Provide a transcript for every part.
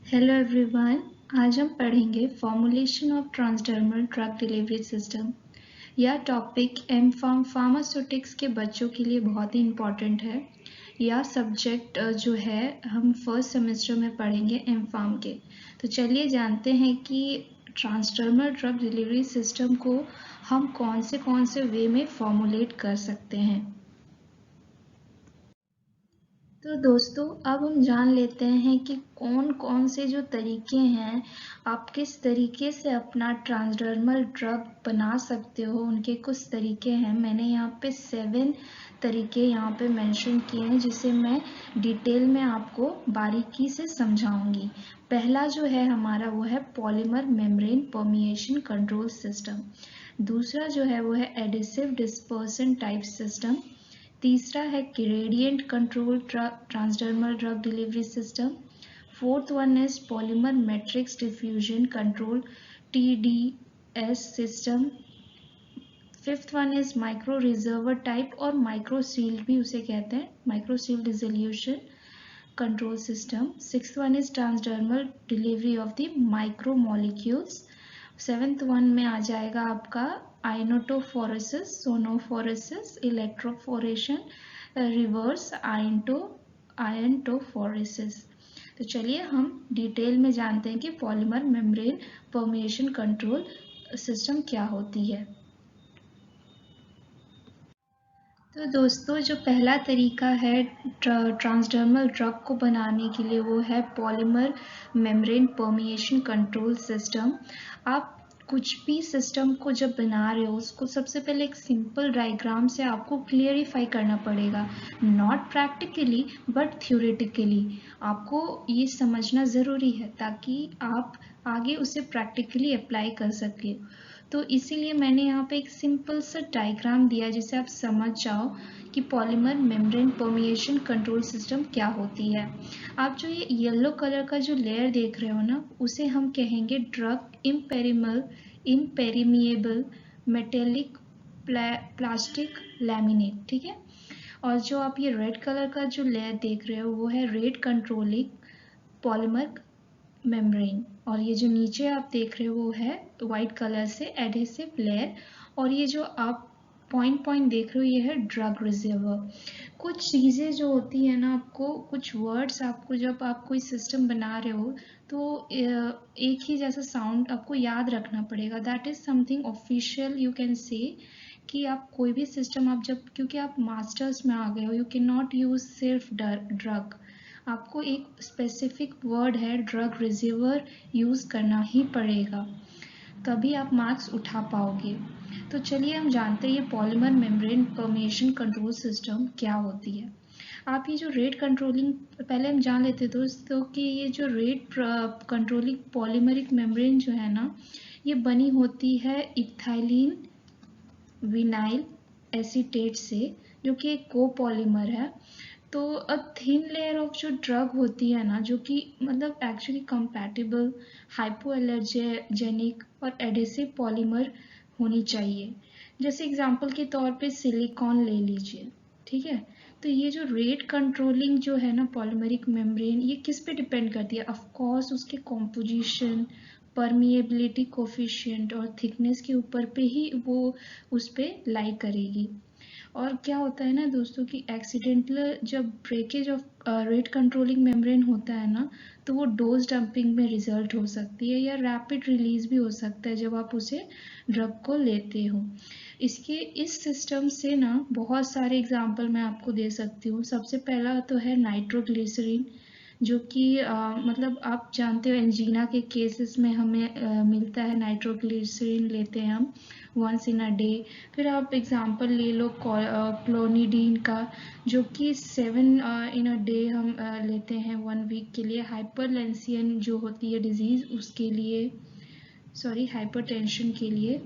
Hello everyone. आज हम पढ़ेंगे formulation of transdermal drug delivery system. यह टॉपिक एम फार्म फार्मास्यूटिक्स के बच्चों के लिए बहुत ही इम्पॉर्टेंट है। यह सब्जेक्ट जो है हम फर्स्ट सेमेस्टर में पढ़ेंगे एम फार्म के। तो चलिए जानते हैं कि ट्रांसडर्मल ड्रग डिलीवरी सिस्टम को हम कौन से वे में फॉर्मुलेट कर सकते हैं। तो दोस्तों अब हम जान लेते हैं कि कौन कौन से जो तरीके हैं आप किस तरीके से अपना ट्रांसडर्मल ड्रग बना सकते हो। उनके कुछ तरीके हैं, मैंने यहाँ पे 7 तरीके यहाँ पे मेंशन किए हैं जिसे मैं डिटेल में आपको बारीकी से समझाऊंगी। पहला जो है हमारा वो है polymer membrane permeation control system. दूसरा जो है वो है एडिसिव डिस्पर्सन टाइप सिस्टम। तीसरा है gradient control transdermal drug delivery system. Fourth one is polymer matrix diffusion control TDS system. Fifth one is micro reservoir type और माइक्रो सील्ड भी उसे कहते हैं, micro sealed dissolution control system. Sixth one is transdermal delivery of the micro molecules. Seventh one में आ जाएगा आपका आयनोटोफोरेसिस, सोनोफोरेसिस, इलेक्ट्रोफोरेशन, reverse iontophoresis. तो चलिए हम डिटेल में जानते हैं कि polymer membrane permeation control system क्या होती है। तो दोस्तों जो पहला तरीका है ट्रांसडर्मल ड्रग को बनाने के लिए वो है polymer membrane permeation control system. आप कुछ भी सिस्टम को जब बना रहे हो उसको सबसे पहले एक सिंपल डायग्राम से आपको क्लियरिफाई करना पड़ेगा, नॉट प्रैक्टिकली बट थ्योरेटिकली। आपको ये समझना ज़रूरी है ताकि आप आगे उसे प्रैक्टिकली अप्लाई कर सकें। तो इसीलिए मैंने यहाँ पे एक सिंपल सा डायग्राम दिया जिससे आप समझ जाओ कि polymer membrane permeation control system क्या होती है। आप जो ये येलो कलर का जो लेयर देख रहे हो ना उसे हम कहेंगे ड्रग इम्पेरिमिएबल मेटेलिक प्लास्टिक लैमिनेट, ठीक है। और जो आप ये रेड कलर का जो लेयर देख रहे हो वो है रेट कंट्रोलिंग पॉलीमर मेम्ब्रेन। और ये जो नीचे आप देख रहे हो वो है वाइट कलर से एडहेसिव लेयर। और ये जो आप पॉइंट देख रहे हो ये है ड्रग रिजर्वर। कुछ चीज़ें जो होती है ना, आपको कुछ वर्ड्स आपको जब आप कोई सिस्टम बना रहे हो तो एक ही जैसा साउंड आपको याद रखना पड़ेगा। That is something official you can say कि आप कोई भी सिस्टम आप जब, क्योंकि आप मास्टर्स में आ गए हो, यू कैन नॉट यूज सिर्फ ड्रग, आपको एक स्पेसिफिक वर्ड है ड्रग रिसीवर यूज करना ही पड़ेगा, तभी आप मार्क्स उठा पाओगे। तो चलिए हम जानते हैं ये polymer membrane permeation control system क्या होती है। आप ये जो रेट कंट्रोलिंग, पहले हम जान लेते दोस्तों कि ये जो रेट कंट्रोलिंग पॉलीमरिक मेम्ब्रेन जो है ना ये बनी होती है इथाइलिन विनाइल एसीटेट से, जो कि एक कोपॉलीमर है। तो अ थिन लेयर ऑफ जो ड्रग होती है ना, जो कि मतलब एक्चुअली कंपैटिबल, हाइपोएलर्जेनिक और एडेसिव पॉलीमर होनी चाहिए। जैसे एग्जांपल के तौर पे सिलिकॉन ले लीजिए, ठीक है। तो ये जो रेट कंट्रोलिंग जो है ना पॉलीमरिक मेम्ब्रेन, ये किस पे डिपेंड करती है? ऑफ कोर्स उसके कॉम्पोजिशन, परमिएबिलिटी कोफिशिएंट और थिकनेस के ऊपर पे ही वो उस पर लाई करेगी। और क्या होता है ना दोस्तों कि एक्सीडेंटल जब breakage of rate controlling membrane होता है ना तो वो डोज डंपिंग में रिजल्ट हो सकती है या रैपिड रिलीज भी हो सकता है जब आप उसे ड्रग को लेते हो। इसके इस सिस्टम से ना बहुत सारे एग्जांपल मैं आपको दे सकती हूँ। सबसे पहला तो है नाइट्रोग्लिसरीन, जो कि मतलब आप जानते हो एंजीना के केसेस में हमें मिलता है, नाइट्रोग्लिसरीन लेते हैं हम वंस इन अ डे। फिर आप एग्जांपल ले लो क्लोनिडीन का, जो कि 7 इन अ डे हम लेते हैं 1 वीक के लिए। हाइपरलेंसियन जो होती है डिजीज़ उसके लिए, सॉरी हाइपरटेंशन के लिए।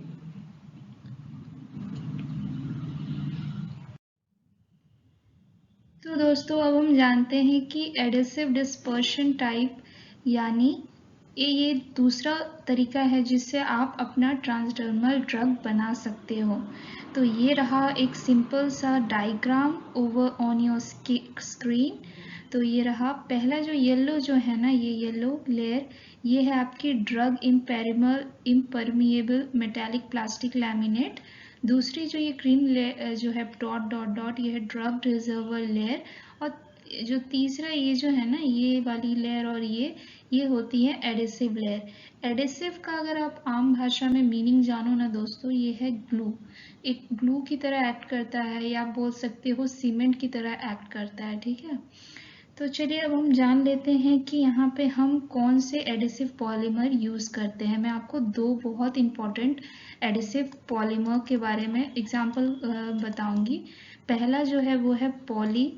तो दोस्तों अब हम जानते हैं कि एडेसिव डिस्पर्शन टाइप यानी ये दूसरा तरीका है जिससे आप अपना ट्रांसडर्मल ड्रग बना सकते हो। तो ये रहा एक सिंपल सा diagram over on your screen. तो ये रहा पहला जो येलो जो है ना, ये येलो लेयर, ये है आपकी drug impermeable metallic plastic laminate. दूसरी जो ये ग्रीन लेयर जो है डॉट डॉट डॉट, ये है ड्रग रिजर्वर लेयर। और जो तीसरा ये जो है ना, ये वाली लेयर और ये होती है एडिसिव लेयर। एडिसिव का अगर आप आम भाषा में मीनिंग जानो ना दोस्तों, ये है ग्लू। एक ग्लू की तरह एक्ट करता है, या आप बोल सकते हो सीमेंट की तरह एक्ट करता है, ठीक है। तो चलिए अब हम जान लेते हैं कि यहाँ पे हम कौन से एडिसिव पॉलीमर यूज़ करते हैं। मैं आपको दो बहुत इम्पॉर्टेंट एडिसिव पॉलीमर के बारे में एग्जांपल बताऊंगी। पहला जो है वो है पॉली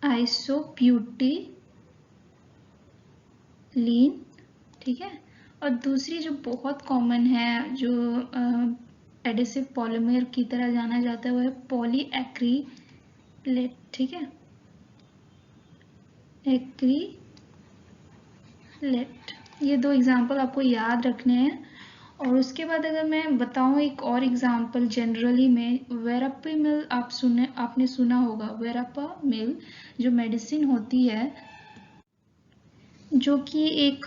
आइसोब्यूटिलीन, ठीक है। और दूसरी जो बहुत कॉमन है, जो एडिसिव पॉलीमर की तरह जाना जाता है, वो है पॉली एक्रिलेट, ठीक है, एक्रिलेट। ये दो एग्जाम्पल आपको याद रखने हैं। और उसके बाद अगर मैं बताऊं एक और एग्जाम्पल जनरली में, वेरापामिल आपने सुना होगा। वेरापामिल जो मेडिसिन होती है, जो कि एक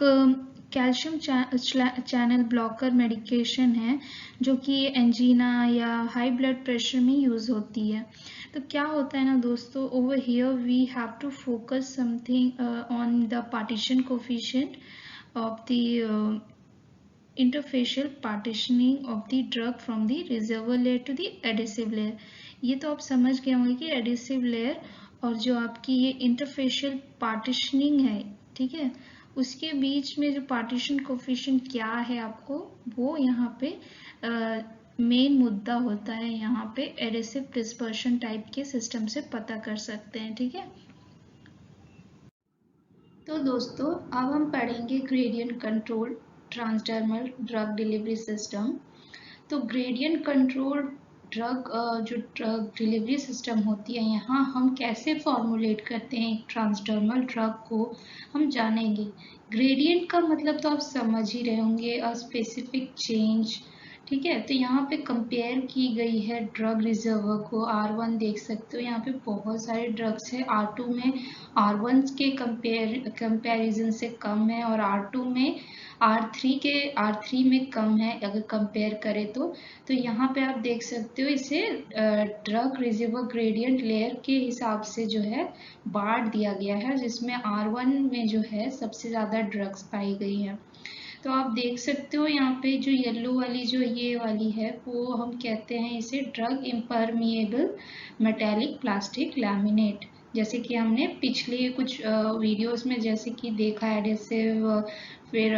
कैल्शियम चैनल ब्लॉकर मेडिकेशन है, जो कि एंजीना या हाई ब्लड प्रेशर में यूज़ होती है। तो क्या होता है ना दोस्तों, over here we have to focus something on the partition coefficient of the interfacial partitioning of the drug from the reservoir layer to the adhesive layer. ये तो आप समझ गए होंगे कि एडिसिव लेयर और जो आपकी ये इंटरफेशियल पार्टीशनिंग है, ठीक है, उसके बीच में जो पार्टीशन कोफिशिएंट क्या है, आपको वो यहाँ पे मेन मुद्दा होता है। यहाँ पे एडिसिव डिस्पर्शन टाइप के सिस्टम से पता कर सकते हैं, ठीक है। तो दोस्तों अब हम पढ़ेंगे gradient control transdermal drug delivery system. तो ग्रेडियंट कंट्रोल ड्रग जो ड्रग डिलीवरी सिस्टम होती है, यहाँ हम कैसे फॉर्मुलेट करते हैं एक ट्रांसडर्मल ड्रग को, हम जानेंगे। ग्रेडियंट का मतलब तो आप समझ ही रहे होंगे, अ स्पेसिफिक चेंज, ठीक है। तो यहाँ पे कंपेयर की गई है ड्रग रिजर्वर को। R1 देख सकते हो, यहाँ पे बहुत सारे ड्रग्स है। R2 में R1 के कंपेरिजन से कम है, और R2 में R3 में कम है अगर कंपेयर करें तो यहाँ पे आप देख सकते हो, इसे ड्रग रिजर्वर ग्रेडियंट लेयर के हिसाब से जो है बांट दिया गया है, जिसमें R1 में जो है सबसे ज़्यादा ड्रग्स पाई गई हैं। तो आप देख सकते हो यहाँ पे जो येलो वाली जो ये वाली है, वो हम कहते हैं इसे drug impermeable metallic plastic laminate. जैसे कि हमने पिछले कुछ वीडियोस में जैसे कि देखा एडेसिव, फिर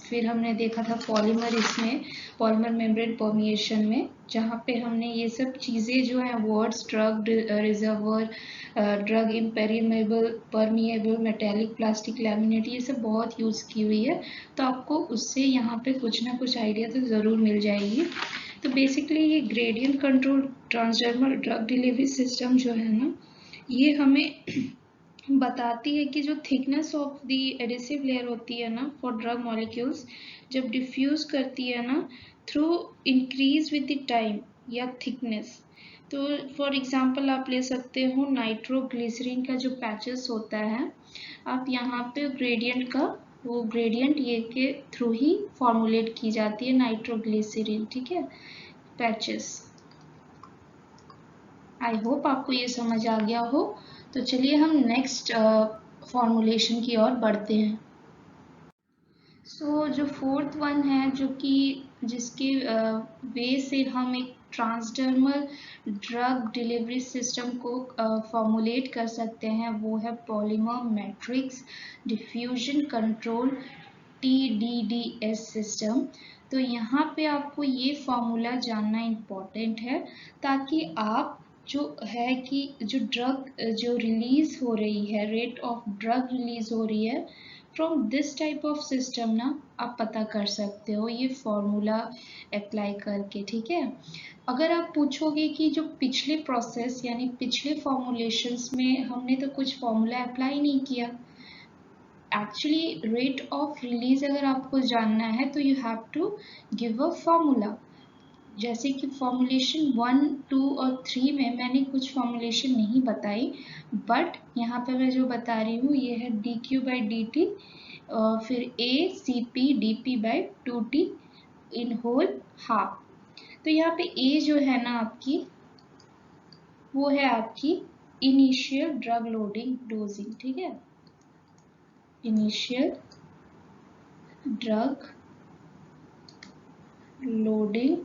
फिर हमने देखा था पॉलीमर, इसमें पॉलीमर मेम्ब्रेन परमिएशन में, जहाँ पे हमने ये सब चीज़ें जो है words drug reservoir, drug impermeable permeable metallic plastic laminate, ये सब बहुत यूज़ की हुई है। तो आपको उससे यहाँ पे कुछ ना कुछ आइडिया तो ज़रूर मिल जाएगी। तो बेसिकली ये gradient control transdermal drug delivery system जो है ना, ये हमें बताती है कि जो thickness of the adhesive layer होती है ना फॉर ड्रग मॉलिक्यूल्स, जब डिफ्यूज करती है ना through increase with the time या थिकनेस। तो फॉर एग्जांपल आप ले सकते हो नाइट्रोग्लिसरीन का जो पैचेस होता है, आप यहाँ पे ग्रेडियंट का वो ग्रेडियंट ये के थ्रू ही फॉर्मुलेट की जाती है नाइट्रोग्लिसरीन, ठीक है, पैचेस। आई होप आपको ये समझ आ गया हो। तो चलिए हम नेक्स्ट फॉर्मुलेशन की ओर बढ़ते हैं। सो जो फोर्थ वन है, जो कि जिसके वे से हम एक ट्रांसडर्मल ड्रग डिलीवरी सिस्टम को फॉर्मुलेट कर सकते हैं, वो है polymer matrix diffusion control TDDS system. तो यहाँ पे आपको ये फॉर्मूला जानना इम्पोर्टेंट है, ताकि आप जो है कि जो ड्रग जो रिलीज हो रही है, रेट ऑफ ड्रग रिलीज हो रही है from this type of system ना, आप पता कर सकते हो ये फॉर्मूला अप्लाई करके, ठीक है। अगर आप पूछोगे कि जो पिछले प्रोसेस यानी पिछले फॉर्मुलेशंस में हमने तो कुछ फॉर्मूला अप्लाई नहीं किया, एक्चुअली रेट ऑफ रिलीज अगर आपको जानना है तो you have to give a formula. जैसे कि फॉर्मुलेशन 1, 2 और 3 में मैंने कुछ फॉर्मुलेशन नहीं बताई, बट यहाँ पे मैं जो बता रही हूँ ये है dq/dt और फिर ACP/dP/2t इन होल हाफ। तो यहाँ पे A जो है ना आपकी, वो है आपकी इनिशियल ड्रग लोडिंग डोजिंग, ठीक है, इनिशियल ड्रग लोडिंग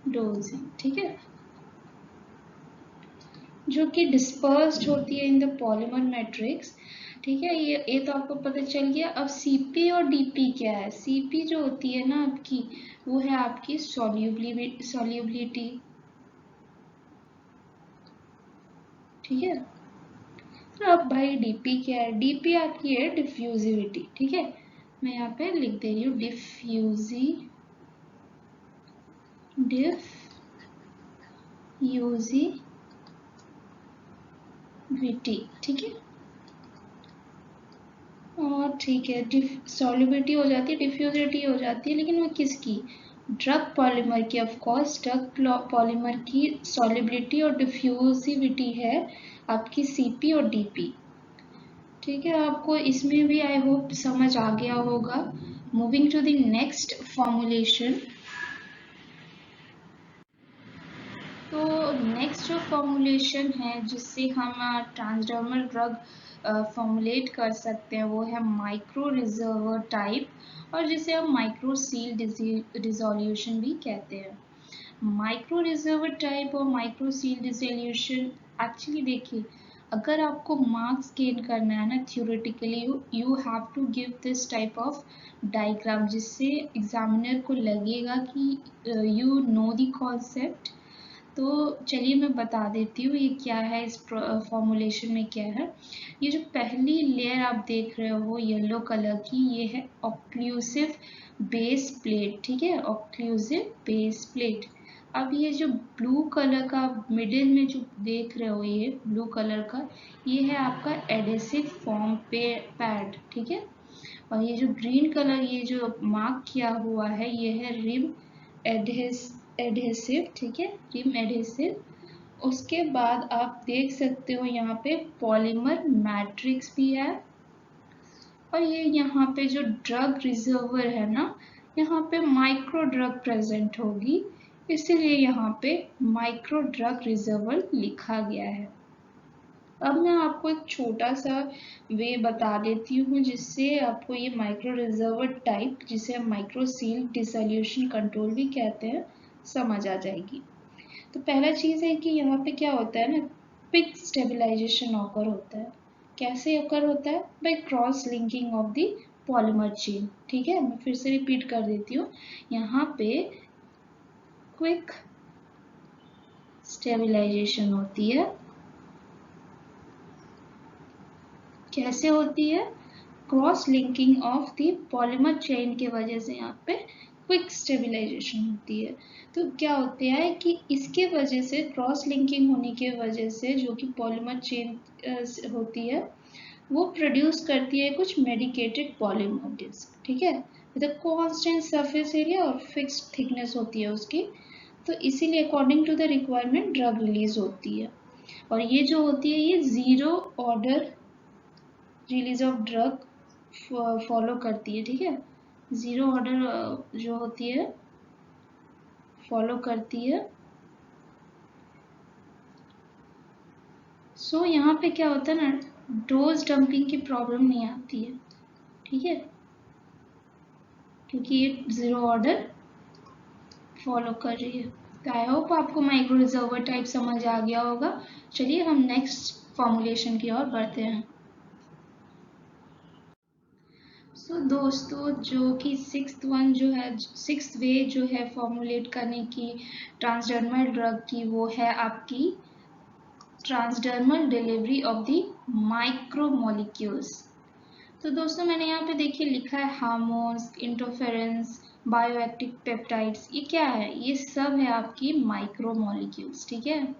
डोजिंग, ठीक है, जो कि डिस्पर्स्ड होती है इन द पॉलीमर मैट्रिक्स, ठीक है। ये तो आपको पता चल गया। अब सीपी और डीपी क्या है? सीपी जो होती है ना आपकी, वो है आपकी सॉल्युबिलिटी, ठीक है। तो अब भाई डीपी क्या है? डीपी आपकी है डिफ्यूजिविटी, ठीक है। मैं यहाँ पे लिख दे रही हूँ डिफ्यूजिविटी, ठीक है। और ठीक है, सॉल्युबिलिटी हो जाती है, डिफ्यूजिविटी हो जाती है, लेकिन वो किसकी? ड्रग पॉलीमर की। ऑफ कोर्स ड्रग पॉलीमर की सॉल्युबिलिटी और डिफ्यूजिविटी है आपकी सीपी और डीपी, ठीक है। आपको इसमें भी आई होप समझ आ गया होगा। Moving to the next formulation. तो नेक्स्ट जो फॉर्मुलेशन है जिससे हम ट्रांसडर्मल ड्रग फॉर्मुलेट कर सकते हैं, वो है माइक्रो रिजर्वर टाइप, और जिसे हम माइक्रो सील डिसोल्यूशन भी कहते हैं। माइक्रो रिजर्वर टाइप और माइक्रो सील डिसोल्यूशन, एक्चुअली देखिए, अगर आपको मार्क्स गेन करना है ना theoretically, you have to give this type of diagram, जिससे एग्जामिनर को लगेगा कि यू नो द कॉन्सेप्ट। तो चलिए मैं बता देती हूँ ये क्या है, इस फॉर्मुलेशन में क्या है। ये जो पहली लेयर आप देख रहे हो येलो कलर की, ये है ऑक्लूसिव बेस प्लेट, ठीक है, ऑक्लूसिव बेस प्लेट। अब ये जो ब्लू कलर का मिडिल में जो देख रहे हो, ये ब्लू कलर का, ये है आपका एडेसिव फॉर्म पैड, ठीक है। और ये जो ग्रीन कलर ये जो मार्क किया हुआ है, ये है रिम एडहेसिव, ठीक है, रिम एडहेसिव। उसके बाद आप देख सकते हो यहाँ पे पॉलीमर मैट्रिक्स भी है, और ये यहाँ पे जो ड्रग रिजर्वर है ना, यहाँ पे माइक्रो ड्रग प्रेजेंट होगी, इसीलिए यहाँ पे माइक्रो ड्रग रिजर्वर लिखा गया है। अब मैं आपको एक छोटा सा वे बता देती हूँ जिससे आपको ये माइक्रो रिजर्वर टाइप, जिसे हम माइक्रो सील डिसोल्यूशन कंट्रोल भी कहते हैं, समझ आ जाएगी। तो पहला चीज़ है कि यहाँ पे क्या होता है ना, क्विक स्टेबलाइजेशन ऑकर होता है। कैसे ऑकर होता है? By cross linking of the polymer chain, ठीक है। मैं फिर से रिपीट कर देती हूँ, यहाँ पे क्विक स्टेबलाइजेशन होती है। कैसे होती है? Cross linking of the polymer chain के वजह से यहाँ पे क्विक स्टेबलाइजेशन होती है। तो क्या होता है कि इसके वजह से, क्रॉस लिंकिंग होने के वजह से, जो कि पॉलीमर चेन होती है, वो प्रोड्यूस करती है कुछ मेडिकेटेड पॉलीमर डिस्क, ठीक है, विद कांस्टेंट सरफेस एरिया और फिक्स्ड थिकनेस होती है उसकी। तो इसीलिए according to the requirement drug release होती है। और ये जो होती है, ये zero order release of drug follow करती है, ठीक है, जीरो ऑर्डर जो होती है फॉलो करती है। सो यहाँ पे क्या होता है ना, डोज डंपिंग की प्रॉब्लम नहीं आती है, ठीक है, क्योंकि ये जीरो ऑर्डर फॉलो कर रही है। तो आई होप आपको माइक्रो रिजर्वर टाइप समझ आ गया होगा। चलिए हम नेक्स्ट फॉर्मुलेशन की ओर बढ़ते हैं। सो दोस्तों, जो कि सिक्स्थ वे जो है फॉर्मुलेट करने की ट्रांसडर्मल ड्रग की, वो है आपकी transdermal delivery of the micromolecules. तो दोस्तों मैंने यहाँ पे देखिए लिखा है हार्मोन्स, इंटरफेरेंस, बायोएक्टिव पेप्टाइड्स। ये क्या है? ये सब है आपकी माइक्रोमोलिक्यूल्स, ठीक है।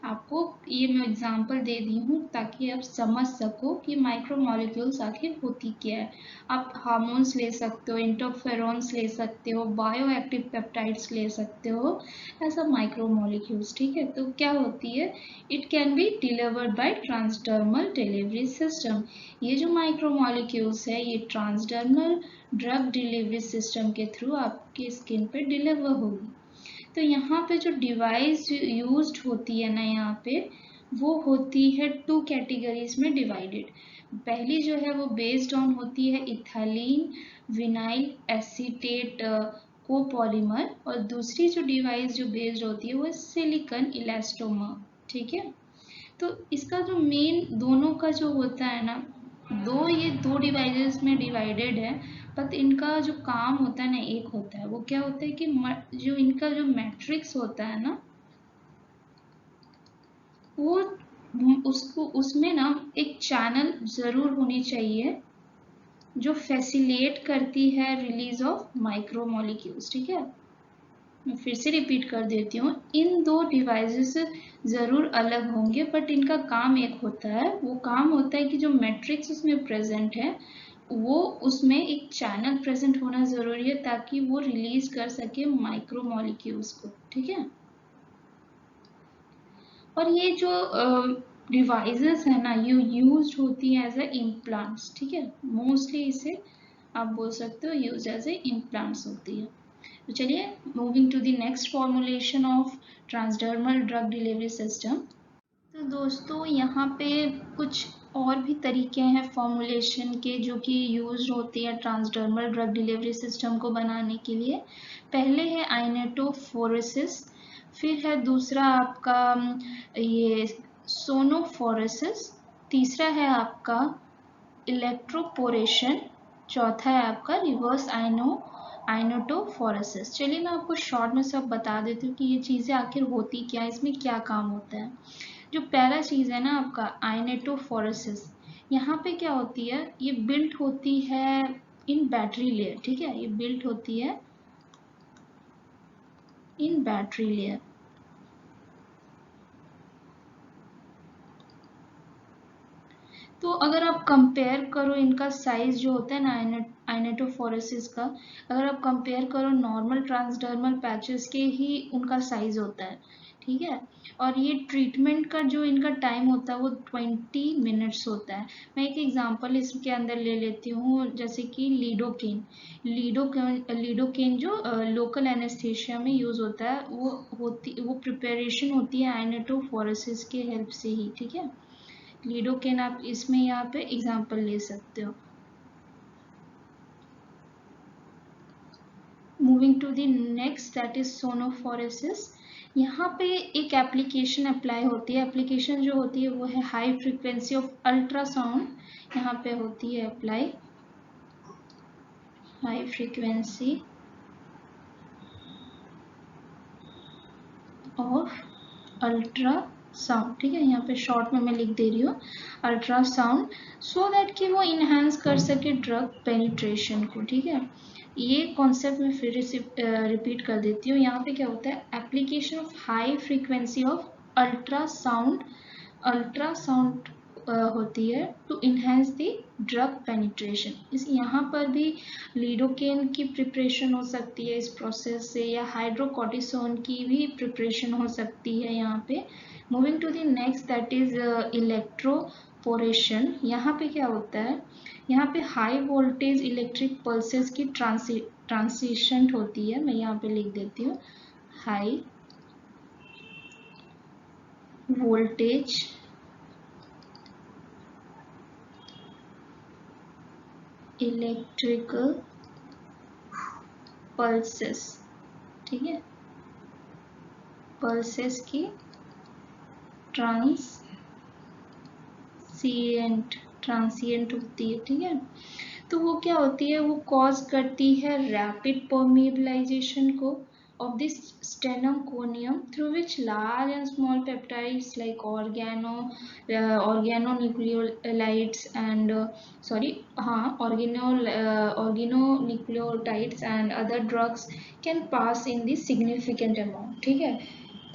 आपको ये मैं एग्जांपल दे दी हूँ ताकि आप समझ सको कि माइक्रोमोलिक्यूल्स आखिर होती क्या है। आप हार्मोन्स ले सकते हो, इंटरफेरॉन्स ले सकते हो, बायो एक्टिव पेप्टाइड्स ले सकते हो, ऐसा माइक्रोमोलिक्यूल्स। ठीक है, तो क्या होती है, it can be delivered by transdermal delivery system. ये जो माइक्रोमोलिक्यूल्स है ये ट्रांसडर्मल ड्रग डिलीवरी सिस्टम के थ्रू आपकी स्किन पे डिलीवर होगी। तो यहाँ पे जो डिवाइस यूज्ड होती है ना, यहाँ पे वो होती है 2 कैटेगरीज में डिवाइडेड। पहली जो है वो बेस्ड ऑन होती है इथाइलिन विनाइल एसीटेट कोपॉलीमर, और दूसरी जो डिवाइस जो बेस्ड होती है वो सिलिकॉन इलास्टोमर। ठीक है, तो इसका जो मेन दोनों का जो होता है ना, ये दो डिवाइसेस में डिवाइडेड है, बट इनका जो काम होता है ना एक होता है। वो क्या होता है कि जो इनका जो मैट्रिक्स होता है ना, वो उसको उसमें ना एक चैनल जरूर होनी चाहिए जो फैसिलिटेट करती है रिलीज ऑफ माइक्रोमोलिक्यूल्स। ठीक है, मैं फिर से रिपीट कर देती हूँ, इन दो डिवाइसेस ज़रूर अलग होंगे बट इनका काम एक होता है। वो काम होता है कि जो मैट्रिक्स उसमें प्रेजेंट है वो उसमें एक चैनल प्रेजेंट होना ज़रूरी है ताकि वो रिलीज कर सके माइक्रोमोलिक्यूल्स को। ठीक है, और ये जो डिवाइसेस है ना ये यूज होती है एज ए इम्प्लांट्स। ठीक है, मोस्टली इसे आप बोल सकते हो यूज एज ए इम्प्लांट्स होती है। तो चलिए moving to the next formulation of transdermal drug delivery system. तो दोस्तों यहाँ पे कुछ और भी तरीके हैं फॉर्मुलेशन के जो कि यूज होती है ट्रांसडर्मल ड्रग डिलीवरी सिस्टम को बनाने के लिए। पहले है आइनेटोफोरेसिस, फिर है दूसरा आपका ये सोनोफोरेसिस, तीसरा है आपका इलेक्ट्रोपोरेशन, चौथा है आपका रिवर्स आइनोटोफोरेसिस। चलिए मैं आपको शॉर्ट में सब बता देती हूँ कि ये चीज़ें आखिर होती क्या है, इसमें क्या काम होता है। जो पहला चीज़ है ना आपका आइनेटोफोरेसिस, यहाँ पे क्या होती है, ये बिल्ट होती है इन बैटरी लेयर। ठीक है, ये बिल्ट होती है इन बैटरी लेयर। तो अगर आप कंपेयर करो इनका साइज जो होता है ना आइनेटोफोरेसिस का, अगर आप कंपेयर करो नॉर्मल ट्रांसडर्मल पैचेस के ही उनका साइज होता है। ठीक है, और ये ट्रीटमेंट का जो इनका टाइम होता है वो 20 मिनट्स होता है। मैं एक एग्जांपल इसके अंदर ले लेती हूँ, जैसे कि लीडोकेन। लीडोकेन जो लोकल एनेस्थेशिया में यूज होता है, वो प्रिपरेशन होती है आइनेटोफोरेसिस के हेल्प से ही। ठीक है, लीडोकेन आप इसमें यहाँ पे एग्जांपल ले सकते हो। Moving to the next that is sonophoresis. यहाँ पे एक एप्लीकेशन अप्लाई होती है। एप्लीकेशन जो होती है वो है हाई फ्रीक्वेंसी ऑफ अल्ट्रासाउंड। यहाँ पे होती है apply high frequency of ultrasound. ठीक है, यहाँ पे शॉर्ट में मैं लिख दे रही हूँ अल्ट्रासाउंड, सो दैट कि वो इन्हांस कर सके ड्रग पेनिट्रेशन को। ठीक है, ये कॉन्सेप्ट मैं फिर से रिपीट कर देती हूँ। यहाँ पे क्या होता है, application of high frequency of ultrasound. Ultrasound होती है to enhance the drug penetration. इस यहाँ पर भी लीडोकेन की प्रिपरेशन हो सकती है इस प्रोसेस से, या हाइड्रोकॉर्टिसोन की भी प्रिपरेशन हो सकती है यहाँ पे। Moving to the next that is electroporation. यहाँ पे क्या होता है, यहाँ पे हाई वोल्टेज इलेक्ट्रिक पल्सेस की ट्रांसिशन होती है। मैं यहाँ पे लिख देती हूँ हाई वोल्टेज इलेक्ट्रिकल पल्सेस। ठीक है, पल्सेस की ट्रांसिएंट होती है। ठीक है, तो वो क्या होती है, वो कॉज करती है रैपिड परमिएबलाइजेशन को of this sternoconium through which large and small peptides like organonucleotides and organonucleotides and other drugs can pass in the significant amount। ठीक है,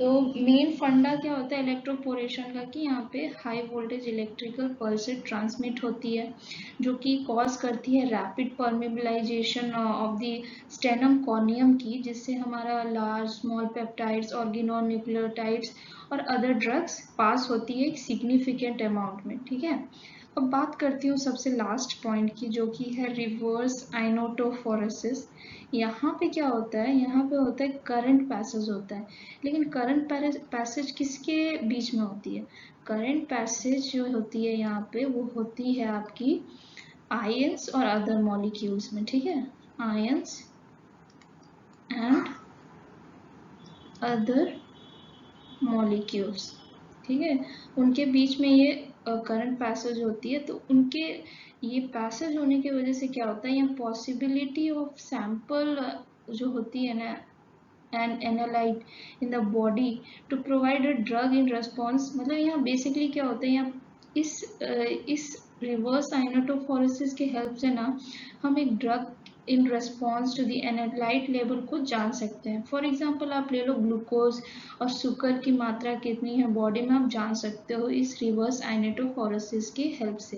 तो मेन फंडा क्या होता है इलेक्ट्रोपोरेशन का कि यहाँ पे high voltage electrical pulses transmit होती है जो कि कॉज करती है rapid permeabilization of the stratum corneum की, जिससे हमारा large small peptides oligonucleotides और अदर ड्रग्स पास होती है एक सिग्निफिकेंट अमाउंट में। ठीक है, अब बात करती हूँ सबसे लास्ट पॉइंट की जो कि है रिवर्स आइनोटोफोरेसिस। यहाँ पे क्या होता है, यहाँ पे होता है करंट पैसेज होता है, लेकिन करंट पैसेज किसके बीच में होती है? करंट पैसेज जो होती है यहाँ पे वो होती है आपकी आयंस और अदर मॉलिक्यूल्स में। ठीक है, आयंस एंड अदर मॉलिक्यूल्स। ठीक है, उनके बीच में ये करंट पैसेज होती है, तो उनके ये पैसेज होने की वजह से क्या होता है, यहाँ पॉसिबिलिटी ऑफ सैंपल जो होती है ना and analyte in the body to provide a drug in response। मतलब यहाँ बेसिकली क्या होता है, यहाँ इस रिवर्स आइनोटोफोरेसिस के हेल्प से ना हम एक drug in response to the analyte level को जान सकते हैं। फॉर एग्जांपल आप ले लो ग्लूकोज और शुगर की मात्रा कितनी है बॉडी में, आप जान सकते हो इस रिवर्स आइनोटोफोरेसिस की हेल्प से।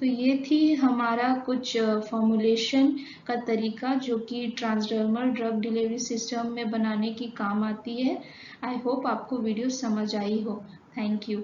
तो ये थी हमारा कुछ फॉर्मुलेशन का तरीका जो कि ट्रांसडर्मल ड्रग डिलीवरी सिस्टम में बनाने की काम आती है। आई होप आपको वीडियो समझ आई हो। Thank you.